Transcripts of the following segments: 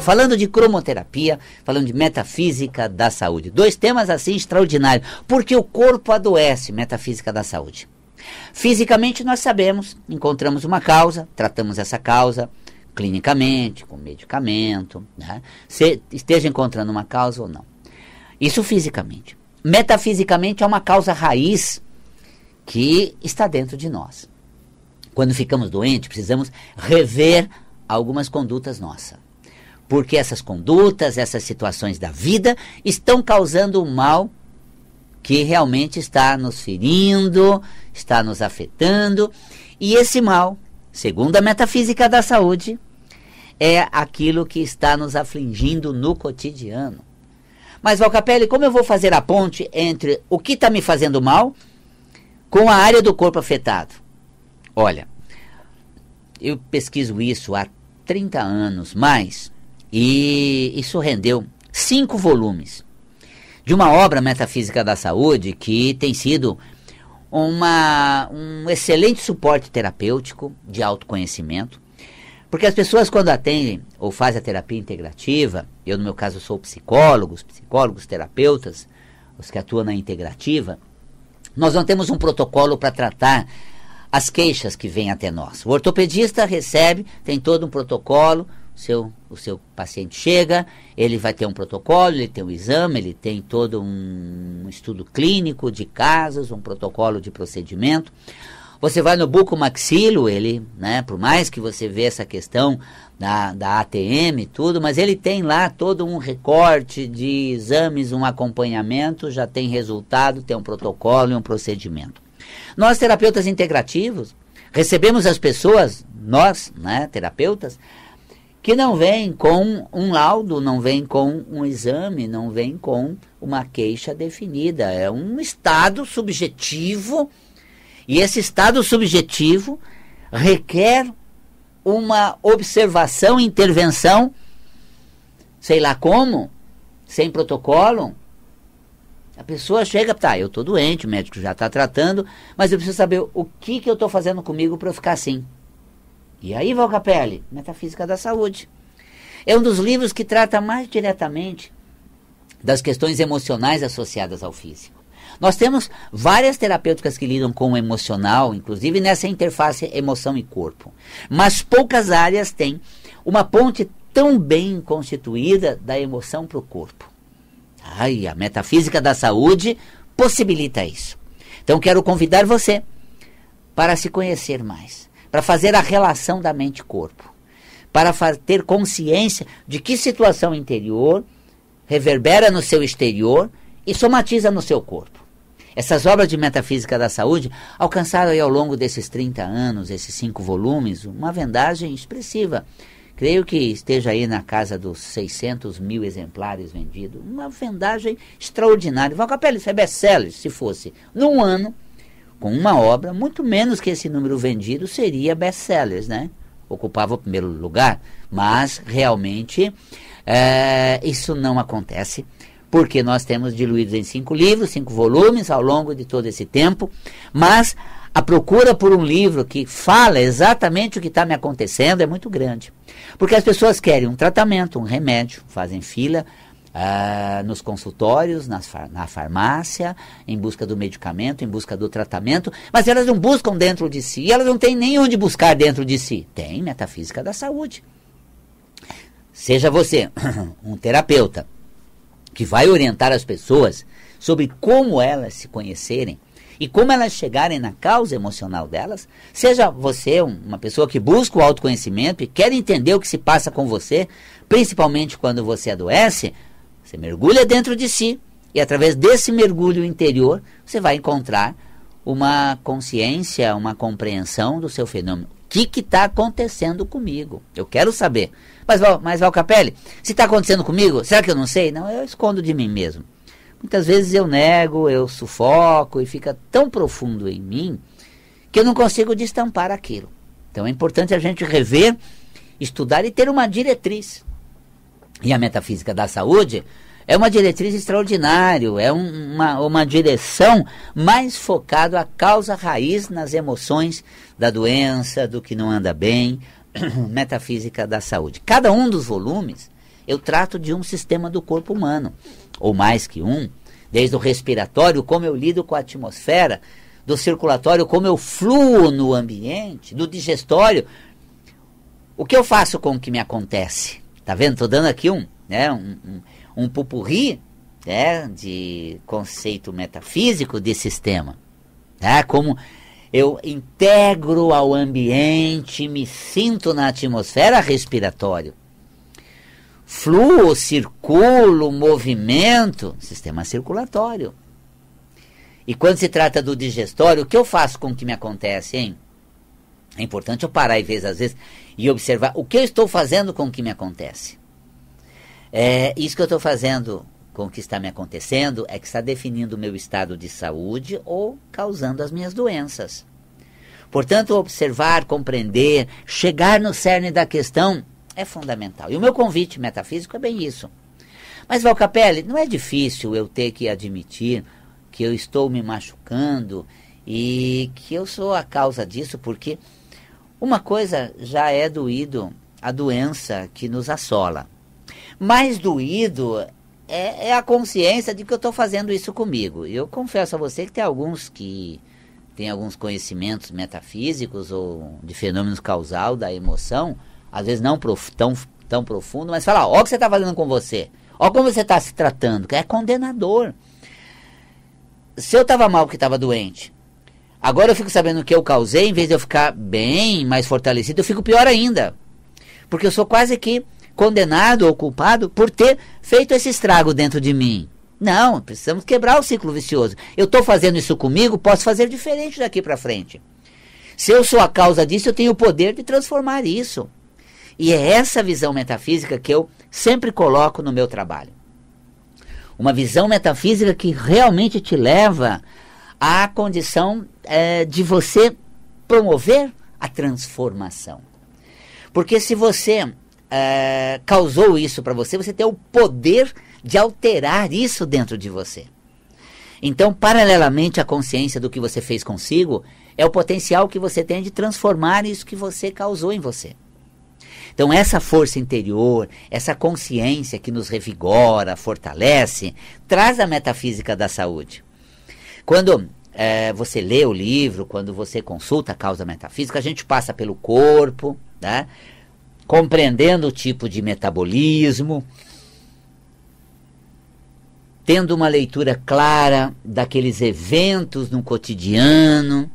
Falando de cromoterapia, falando de metafísica da saúde. 2 temas assim extraordinários. Porque o corpo adoece, metafísica da saúde. Fisicamente nós sabemos, encontramos uma causa, tratamos essa causa clinicamente, com medicamento, né? Se esteja encontrando uma causa ou não. Isso fisicamente. Metafisicamente é uma causa raiz que está dentro de nós. Quando ficamos doentes, precisamos rever algumas condutas nossas. Porque essas condutas, essas situações da vida estão causando um mal que realmente está nos ferindo, está nos afetando. E esse mal, segundo a metafísica da saúde, é aquilo que está nos afligindo no cotidiano. Mas, Valcapelli, como eu vou fazer a ponte entre o que está me fazendo mal com a área do corpo afetado? Olha, eu pesquiso isso há 30 anos mais. E isso rendeu 5 volumes de uma obra metafísica da saúde que tem sido um excelente suporte terapêutico de autoconhecimento, porque as pessoas quando atendem ou fazem a terapia integrativa, eu no meu caso sou psicólogos, terapeutas, os que atuam na integrativa, nós não temos um protocolo para tratar as queixas que vêm até nós. O ortopedista recebe, tem todo um protocolo. O seu paciente chega, ele vai ter um protocolo, ele tem um exame, ele tem todo um estudo clínico de casos, um protocolo de procedimento. Você vai no bucomaxilo, ele, né, por mais que você vê essa questão da ATM e tudo, mas ele tem lá todo um recorte de exames, um acompanhamento, já tem resultado, tem um protocolo e um procedimento. Nós, terapeutas integrativos, recebemos as pessoas, nós, né, terapeutas, que não vem com um laudo, não vem com um exame, não vem com uma queixa definida. É um estado subjetivo, e esse estado subjetivo requer uma observação, intervenção, sei lá como, sem protocolo. A pessoa chega, tá, eu estou doente, o médico já está tratando, mas eu preciso saber o que eu estou fazendo comigo para eu ficar assim. E aí, Valcapelli, Metafísica da Saúde. É um dos livros que trata mais diretamente das questões emocionais associadas ao físico. Nós temos várias terapêuticas que lidam com o emocional, inclusive nessa interface emoção e corpo. Mas poucas áreas têm uma ponte tão bem constituída da emoção para o corpo. A Metafísica da Saúde possibilita isso. Então, quero convidar você para se conhecer mais, para fazer a relação da mente e corpo, para ter consciência de que situação interior reverbera no seu exterior e somatiza no seu corpo. Essas obras de Metafísica da Saúde alcançaram aí ao longo desses 30 anos, esses 5 volumes, uma vendagem expressiva. Creio que esteja aí na casa dos 600 mil exemplares vendidos. Uma vendagem extraordinária. Valcapelli, isso é best-seller, se fosse num ano, com uma obra, muito menos que esse número vendido seria best-sellers, né? Ocupava o primeiro lugar. Mas, realmente, isso não acontece, porque nós temos diluídos em 5 livros, 5 volumes ao longo de todo esse tempo, mas a procura por um livro que fala exatamente o que está me acontecendo é muito grande. Porque as pessoas querem um tratamento, um remédio, fazem fila nos consultórios, na farmácia, em busca do medicamento, em busca do tratamento, mas elas não buscam dentro de si, elas não têm nem onde buscar dentro de si. Tem Metafísica da Saúde. Seja você um terapeuta que vai orientar as pessoas sobre como elas se conhecerem e como elas chegarem na causa emocional delas, seja você uma pessoa que busca o autoconhecimento e quer entender o que se passa com você, principalmente quando você adoece, você mergulha dentro de si e através desse mergulho interior você vai encontrar uma consciência, uma compreensão do seu fenômeno. O que está acontecendo comigo? Eu quero saber. Mas Valcapelli, se está acontecendo comigo, será que eu não sei? Não, eu escondo de mim mesmo. muitas vezes eu nego, eu sufoco e fica tão profundo em mim que eu não consigo destampar aquilo. Então é importante a gente rever, estudar e ter uma diretriz. E a metafísica da saúde é uma diretriz extraordinária, é uma direção mais focada à causa raiz nas emoções da doença, do que não anda bem, metafísica da saúde. Cada um dos volumes eu trato de um sistema do corpo humano, ou mais que um, desde o respiratório, como eu lido com a atmosfera, do circulatório, como eu fluo no ambiente, do digestório, o que eu faço com o que me acontece. Tá vendo? Estou dando aqui um pupurri, né, de conceito metafísico de sistema. Tá? Como eu integro ao ambiente, me sinto na atmosfera respiratório. Fluo, circulo, movimento, sistema circulatório. E quando se trata do digestório, o que eu faço com o que me acontece, hein? É importante eu parar e ver, às vezes, e observar o que eu estou fazendo com o que me acontece. Isso que eu estou fazendo com o que está me acontecendo é que está definindo o meu estado de saúde ou causando as minhas doenças. Portanto, observar, compreender, chegar no cerne da questão é fundamental. E o meu convite metafísico é bem isso. Mas, Val Capelli, não é difícil eu ter que admitir que eu estou me machucando e que eu sou a causa disso, porque uma coisa já é doído, a doença que nos assola. Mais doído é a consciência de que eu estou fazendo isso comigo. Eu confesso a você que tem alguns que têm alguns conhecimentos metafísicos ou de fenômenos causal da emoção, às vezes não tão profundo, mas fala, ó o que você está fazendo com você, ó como você está se tratando, que é condenador. Se eu estava mal porque estava doente, agora eu fico sabendo o que eu causei, em vez de eu ficar bem, mais fortalecido, eu fico pior ainda. Porque eu sou quase que condenado ou culpado por ter feito esse estrago dentro de mim. Não, precisamos quebrar o ciclo vicioso. Eu estou fazendo isso comigo, posso fazer diferente daqui para frente. Se eu sou a causa disso, eu tenho o poder de transformar isso. E é essa visão metafísica que eu sempre coloco no meu trabalho. Uma visão metafísica que realmente te leva à condição de você promover a transformação. Porque se você causou isso para você, você tem o poder de alterar isso dentro de você. Então, paralelamente à consciência do que você fez consigo, é o potencial que você tem de transformar isso que você causou em você. Então, essa força interior, essa consciência que nos revigora, fortalece, traz a metafísica da saúde. Quando você lê o livro, quando você consulta a causa metafísica, a gente passa pelo corpo, tá? Compreendendo o tipo de metabolismo, tendo uma leitura clara daqueles eventos no cotidiano,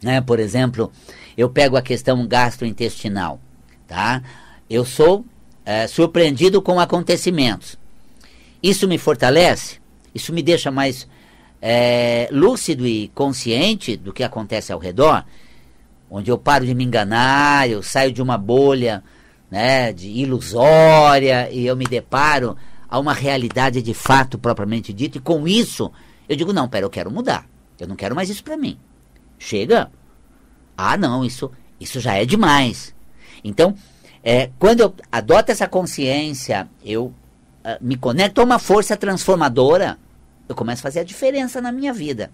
né? Por exemplo, eu pego a questão gastrointestinal. Tá? Eu sou surpreendido com acontecimentos. Isso me fortalece? Isso me deixa mais lúcido e consciente do que acontece ao redor? Onde eu paro de me enganar, eu saio de uma bolha, né, de ilusória e eu me deparo a uma realidade de fato propriamente dita. E com isso, eu digo, não, pera, eu quero mudar. Eu não quero mais isso para mim. Chega. Ah, não, isso já é demais. Então, quando eu adoto essa consciência, eu me conecto a uma força transformadora, eu começo a fazer a diferença na minha vida.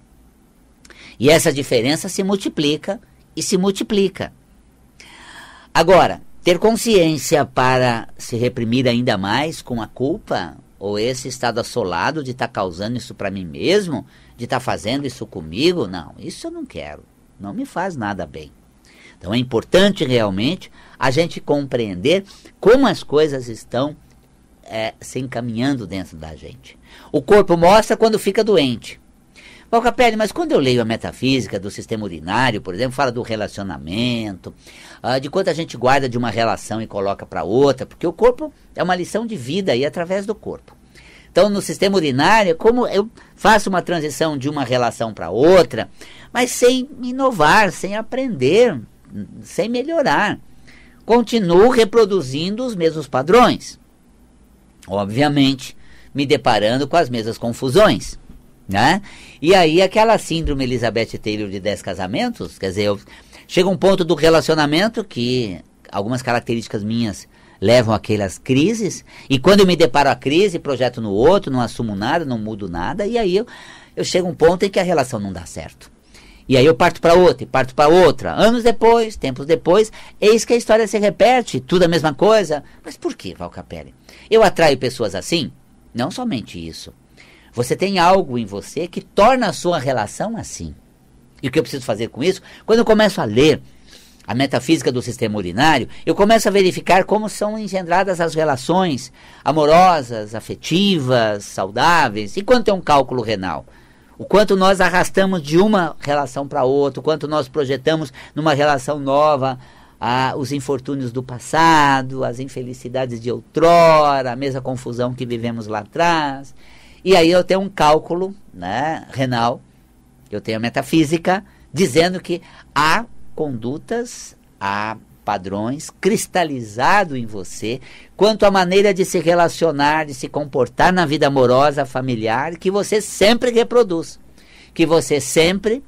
E essa diferença se multiplica e se multiplica. Agora, ter consciência para se reprimir ainda mais com a culpa, ou esse estado assolado de estar causando isso para mim mesmo, de estar fazendo isso comigo, não, isso eu não quero, não me faz nada bem. Então é importante realmente a gente compreender como as coisas estão se encaminhando dentro da gente. O corpo mostra quando fica doente. Val Capelli, mas quando eu leio a metafísica do sistema urinário, por exemplo, fala do relacionamento, de quanto a gente guarda de uma relação e coloca para outra, porque o corpo é uma lição de vida aí através do corpo. Então, no sistema urinário, como eu faço uma transição de uma relação para outra, mas sem inovar, sem aprender, sem melhorar. Continuo reproduzindo os mesmos padrões. Obviamente, me deparando com as mesmas confusões, né? E aí aquela síndrome Elizabeth Taylor de 10 casamentos, quer dizer, chega um ponto do relacionamento que algumas características minhas levam àquelas crises, e quando eu me deparo a crise, projeto no outro, não assumo nada, não mudo nada, e aí eu chego a um ponto em que a relação não dá certo. E aí eu parto para outra, e parto para outra. Anos depois, tempos depois, eis que a história se repete, tudo a mesma coisa. Mas por que, Val Capelli? Eu atraio pessoas assim? Não somente isso. Você tem algo em você que torna a sua relação assim. E o que eu preciso fazer com isso? Quando eu começo a ler a metafísica do sistema urinário, eu começo a verificar como são engendradas as relações amorosas, afetivas, saudáveis, e quanto é um cálculo renal. O quanto nós arrastamos de uma relação para outra, o quanto nós projetamos numa relação nova os infortúnios do passado, as infelicidades de outrora, a mesma confusão que vivemos lá atrás. E aí eu tenho um cálculo, né, renal, eu tenho a metafísica, dizendo que há condutas, há padrões cristalizados em você, quanto à maneira de se relacionar, de se comportar na vida amorosa, familiar, que você sempre reproduz, que você sempre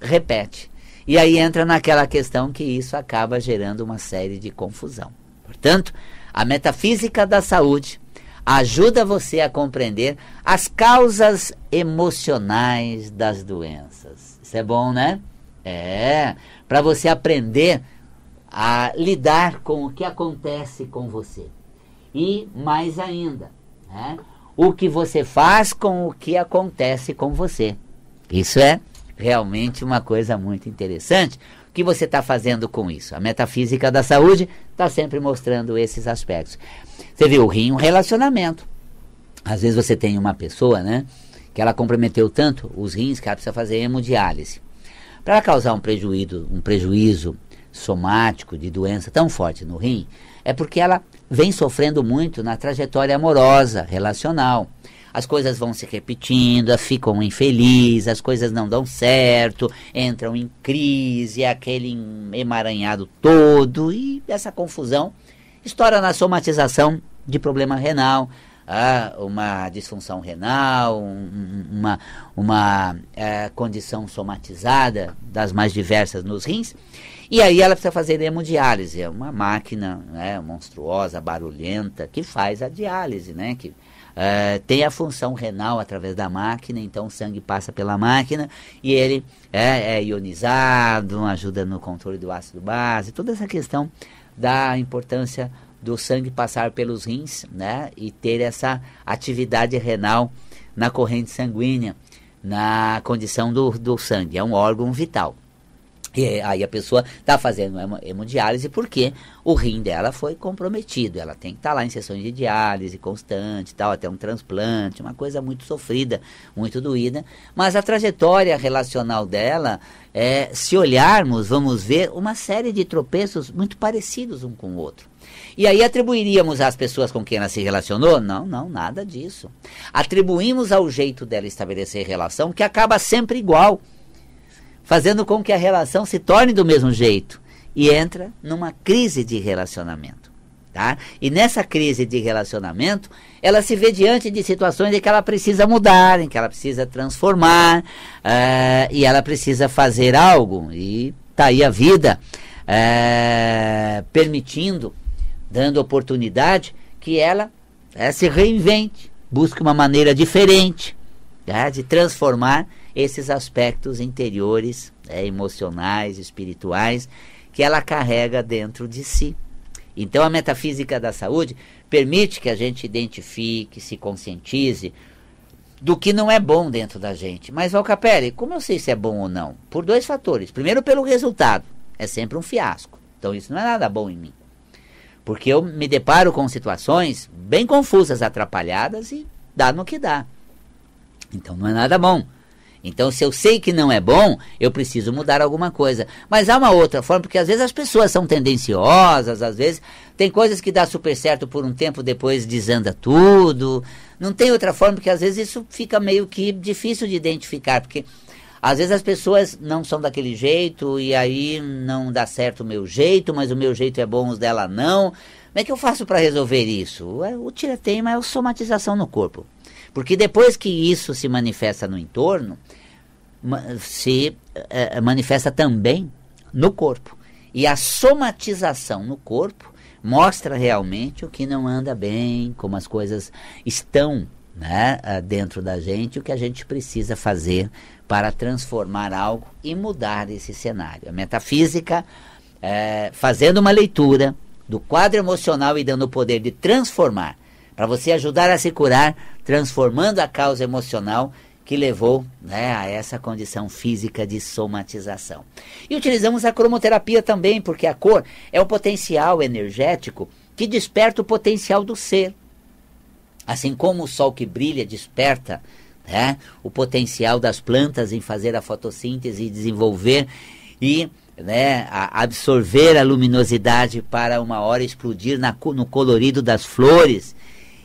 repete. E aí entra naquela questão que isso acaba gerando uma série de confusão. Portanto, a metafísica da saúde ajuda você a compreender as causas emocionais das doenças. Isso é bom, né? Para você aprender a lidar com o que acontece com você. E mais ainda, né, o que você faz com o que acontece com você. Isso é realmente uma coisa muito interessante. O que você está fazendo com isso? A metafísica da saúde está sempre mostrando esses aspectos. Você viu o rim, um relacionamento. Às vezes você tem uma pessoa, né, que ela comprometeu tanto os rins que ela precisa fazer hemodiálise. Para ela causar um prejuízo somático de doença tão forte no rim, é porque ela vem sofrendo muito na trajetória amorosa, relacional. As coisas vão se repetindo, ficam infelizes, as coisas não dão certo, entram em crise, aquele emaranhado todo, e essa confusão estoura na somatização de problema renal, uma disfunção renal, uma condição somatizada das mais diversas nos rins. E aí ela precisa fazer hemodiálise, é uma máquina, né, monstruosa, barulhenta, que faz a diálise, né, que tem a função renal através da máquina, então o sangue passa pela máquina e ele é ionizado, ajuda no controle do ácido base, toda essa questão da importância do sangue passar pelos rins, né, e ter essa atividade renal na corrente sanguínea, na condição do sangue, é um órgão vital. E aí a pessoa está fazendo hemodiálise porque o rim dela foi comprometido, ela tem que estar lá em sessões de diálise constante, tal, até um transplante, uma coisa muito sofrida, muito doída, mas a trajetória relacional dela, se olharmos, vamos ver uma série de tropeços muito parecidos um com o outro. E aí atribuiríamos às pessoas com quem ela se relacionou? Não, nada disso. Atribuímos ao jeito dela estabelecer relação, que acaba sempre igual, fazendo com que a relação se torne do mesmo jeito e entra numa crise de relacionamento, tá? E nessa crise de relacionamento, ela se vê diante de situações em que ela precisa mudar, em que ela precisa transformar, e ela precisa fazer algo, e tá aí a vida permitindo, dando oportunidade que ela se reinvente, busque uma maneira diferente, tá, de transformar esses aspectos interiores, emocionais, espirituais, que ela carrega dentro de si. Então a metafísica da saúde permite que a gente identifique, se conscientize do que não é bom dentro da gente. Mas, Val Capelli, como eu sei se é bom ou não? Por dois fatores. Primeiro, pelo resultado. É sempre um fiasco. Então isso não é nada bom em mim. Porque eu me deparo com situações bem confusas, atrapalhadas, e dá no que dá. Então não é nada bom. Então, se eu sei que não é bom, eu preciso mudar alguma coisa. Mas há uma outra forma, porque às vezes as pessoas são tendenciosas, às vezes tem coisas que dá super certo por um tempo, depois desanda tudo. Não tem outra forma, porque às vezes isso fica meio que difícil de identificar, porque às vezes as pessoas não são daquele jeito, e aí não dá certo o meu jeito, mas o meu jeito é bom, os dela não. Como é que eu faço para resolver isso? O tira-teima é a somatização no corpo. Porque depois que isso se manifesta no entorno, se manifesta também no corpo. E a somatização no corpo mostra realmente o que não anda bem, como as coisas estão, né, dentro da gente, o que a gente precisa fazer para transformar algo e mudar esse cenário. A metafísica, fazendo uma leitura do quadro emocional e dando o poder de transformar, para você ajudar a se curar, transformando a causa emocional que levou, né, a essa condição física de somatização. E utilizamos a cromoterapia também, porque a cor é um potencial energético que desperta o potencial do ser. Assim como o sol que brilha desperta, né, o potencial das plantas em fazer a fotossíntese e desenvolver e, né, absorver a luminosidade para uma hora explodir no colorido das flores,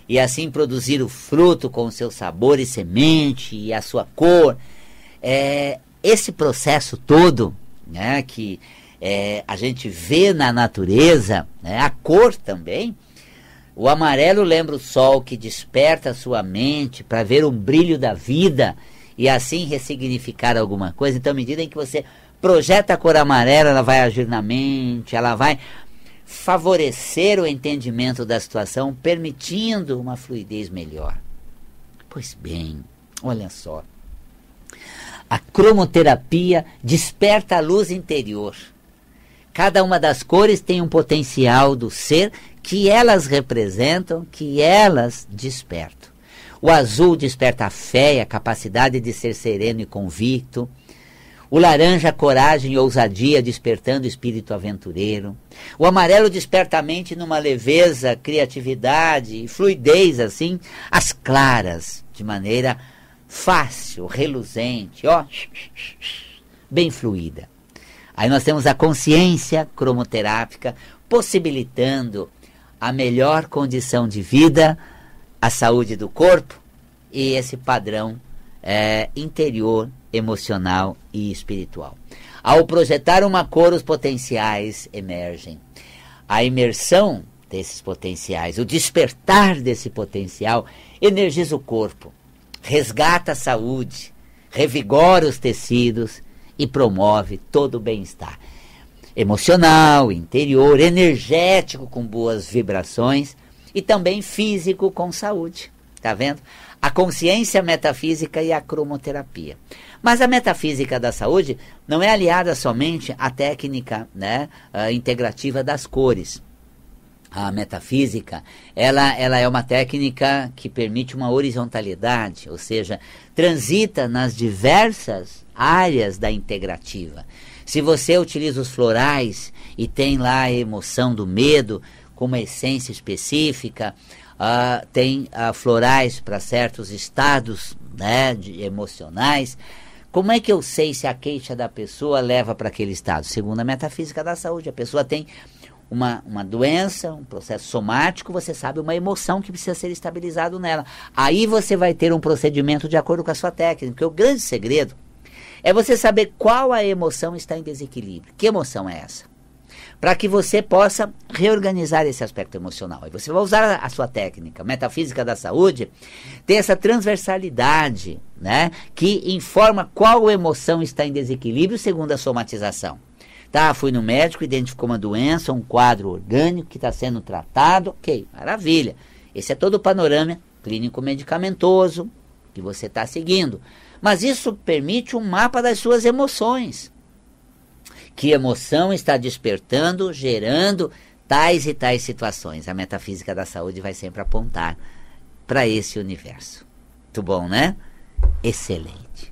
e assim produzir o fruto com o seu sabor e semente e a sua cor. Esse processo todo, né, que a gente vê na natureza, né, a cor também. O amarelo lembra o sol que desperta a sua mente para ver o brilho da vida e assim ressignificar alguma coisa. Então, à medida em que você projeta a cor amarela, ela vai agir na mente, ela vai favorecer o entendimento da situação, permitindo uma fluidez melhor. Pois bem, olha só. A cromoterapia desperta a luz interior. Cada uma das cores tem um potencial do ser que elas representam, que elas despertam. O azul desperta a fé e a capacidade de ser sereno e convicto. O laranja, coragem e ousadia, despertando o espírito aventureiro. O amarelo desperta a mente numa leveza, criatividade e fluidez, assim. As claras, de maneira fácil, reluzente, ó, bem fluida. Aí nós temos a consciência cromoterápica, possibilitando a melhor condição de vida, a saúde do corpo e esse padrão interior, emocional e espiritual. Ao projetar uma cor, os potenciais emergem. A imersão desses potenciais, o despertar desse potencial, energiza o corpo, resgata a saúde, revigora os tecidos e promove todo o bem-estar emocional, interior, energético com boas vibrações e também físico com saúde. Tá vendo? A consciência metafísica e a cromoterapia. Mas a metafísica da saúde não é aliada somente à técnica, né, integrativa das cores. A metafísica, ela é uma técnica que permite uma horizontalidade, ou seja, transita nas diversas áreas da integrativa. Se você utiliza os florais e tem lá a emoção do medo com uma essência específica, tem florais para certos estados, né, emocionais. Como é que eu sei se a queixa da pessoa leva para aquele estado? Segundo a metafísica da saúde, a pessoa tem uma doença, um processo somático, você sabe uma emoção que precisa ser estabilizado nela. Aí você vai ter um procedimento de acordo com a sua técnica, porque o grande segredo é você saber qual a emoção está em desequilíbrio. Que emoção é essa? Para que você possa reorganizar esse aspecto emocional. Aí você vai usar a sua técnica. A metafísica da saúde tem essa transversalidade, né, que informa qual emoção está em desequilíbrio segundo a somatização. Tá, fui no médico, identificou uma doença, um quadro orgânico que está sendo tratado. Ok, maravilha. Esse é todo o panorama clínico-medicamentoso que você está seguindo. Mas isso permite um mapa das suas emoções. Que emoção está despertando, gerando tais e tais situações. A metafísica da saúde vai sempre apontar para esse universo. Muito bom, né? Excelente.